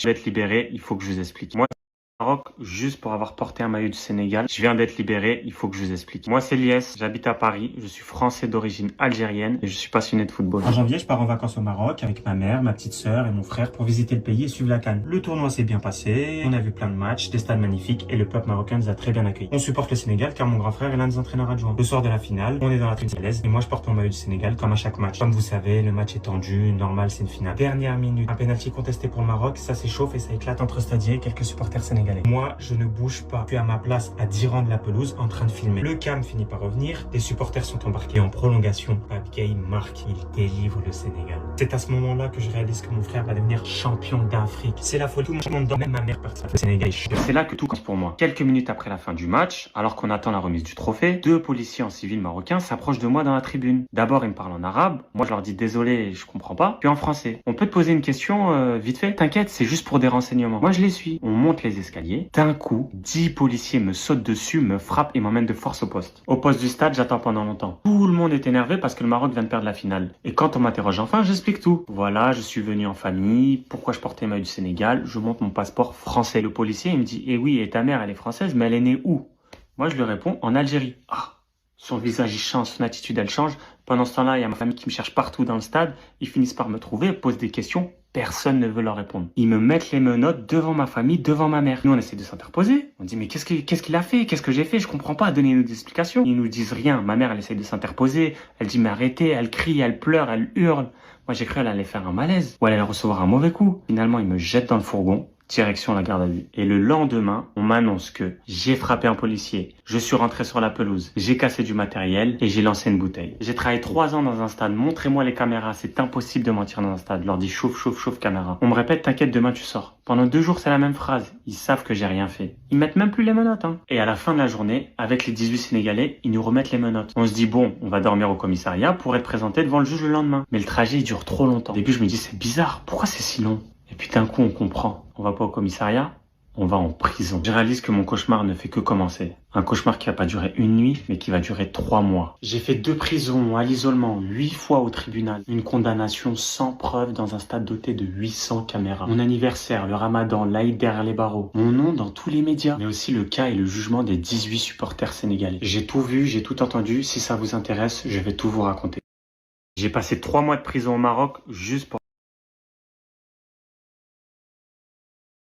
Je vais être libéré, il faut que je vous explique. Moi, au Maroc, juste pour avoir porté un maillot du Sénégal. Je viens d'être libéré, il faut que je vous explique. Moi, c'est Lies, j'habite à Paris, je suis français d'origine algérienne et je suis passionné de football. En janvier, je pars en vacances au Maroc avec ma mère, ma petite sœur et mon frère pour visiter le pays et suivre la CAN. Le tournoi s'est bien passé, on a vu plein de matchs, des stades magnifiques et le peuple marocain nous a très bien accueillis. On supporte le Sénégal car mon grand frère est l'un des entraîneurs adjoints. Le soir de la finale, on est dans la tribune sénégalaise et moi je porte mon maillot du Sénégal comme à chaque match. Comme vous savez, le match est tendu, normal, c'est une finale. Dernière minute, un pénalty contesté pour le Maroc, ça s'échauffe et ça éclate entre stadiers et quelques supporters sénégalais. Moi, je ne bouge pas. Je suis à ma place à 10 rangs de la pelouse en train de filmer. Le cam finit par revenir, les supporters sont embarqués en prolongation. Pape Gueye marque, il délivre le Sénégal. C'est à ce moment-là que je réalise que mon frère va devenir champion d'Afrique. C'est la folie, tout le monde, même ma mère partit. Le Sénégal. C'est là que tout commence pour moi. Quelques minutes après la fin du match, alors qu'on attend la remise du trophée, deux policiers en civil marocain s'approchent de moi dans la tribune. D'abord, ils me parlent en arabe. Moi, je leur dis désolé, je comprends pas. Puis en français. On peut te poser une question vite fait? T'inquiète, c'est juste pour des renseignements. Moi, je les suis. On monte les escaliers. D'un coup, 10 policiers me sautent dessus, me frappent et m'emmènent de force au poste. Au poste du stade, j'attends pendant longtemps. Tout le monde est énervé parce que le Maroc vient de perdre la finale. Et quand on m'interroge enfin, j'explique tout. Voilà, je suis venu en famille. Pourquoi je portais le maillot du Sénégal? Je montre mon passeport français. Le policier, il me dit, eh oui, et ta mère, elle est française, mais elle est née où? Moi, je lui réponds, en Algérie. Ah, son visage, il change, son attitude, elle change. Pendant ce temps-là, il y a ma famille qui me cherche partout dans le stade. Ils finissent par me trouver, posent des questions. Personne ne veut leur répondre. Ils me mettent les menottes devant ma famille, devant ma mère. Nous, on essaie de s'interposer. On dit, mais qu'est-ce qu'il a fait? Qu'est-ce que j'ai fait? Je comprends pas. Donnez-nous des explications. Ils nous disent rien. Ma mère, elle essaie de s'interposer. Elle dit, mais arrêtez. Elle crie, elle pleure, elle hurle. Moi, j'ai cru qu'elle allait faire un malaise. Ou elle allait recevoir un mauvais coup. Finalement, ils me jettent dans le fourgon. Direction la garde à vue. Et le lendemain, on m'annonce que j'ai frappé un policier, je suis rentré sur la pelouse, j'ai cassé du matériel et j'ai lancé une bouteille. J'ai travaillé 3 ans dans un stade, montrez-moi les caméras, c'est impossible de mentir dans un stade. Je leur dis chauffe, chauffe, chauffe caméra. On me répète t'inquiète, demain tu sors. Pendant 2 jours, c'est la même phrase. Ils savent que j'ai rien fait. Ils mettent même plus les menottes. Et à la fin de la journée, avec les 18 Sénégalais, ils nous remettent les menottes. On se dit bon, on va dormir au commissariat pour être présenté devant le juge le lendemain. Mais le trajet, il dure trop longtemps. Au début, je me dis c'est bizarre, pourquoi c'est si long? Et puis d'un coup, on comprend. On va pas au commissariat, on va en prison. Je réalise que mon cauchemar ne fait que commencer. Un cauchemar qui va pas durer une nuit, mais qui va durer 3 mois. J'ai fait 2 prisons, à l'isolement, 8 fois au tribunal. Une condamnation sans preuve dans un stade doté de 800 caméras. Mon anniversaire, le ramadan, l'Aïd derrière les barreaux. Mon nom dans tous les médias. Mais aussi le cas et le jugement des 18 supporters sénégalais. J'ai tout vu, j'ai tout entendu. Si ça vous intéresse, je vais tout vous raconter. J'ai passé 3 mois de prison au Maroc juste pour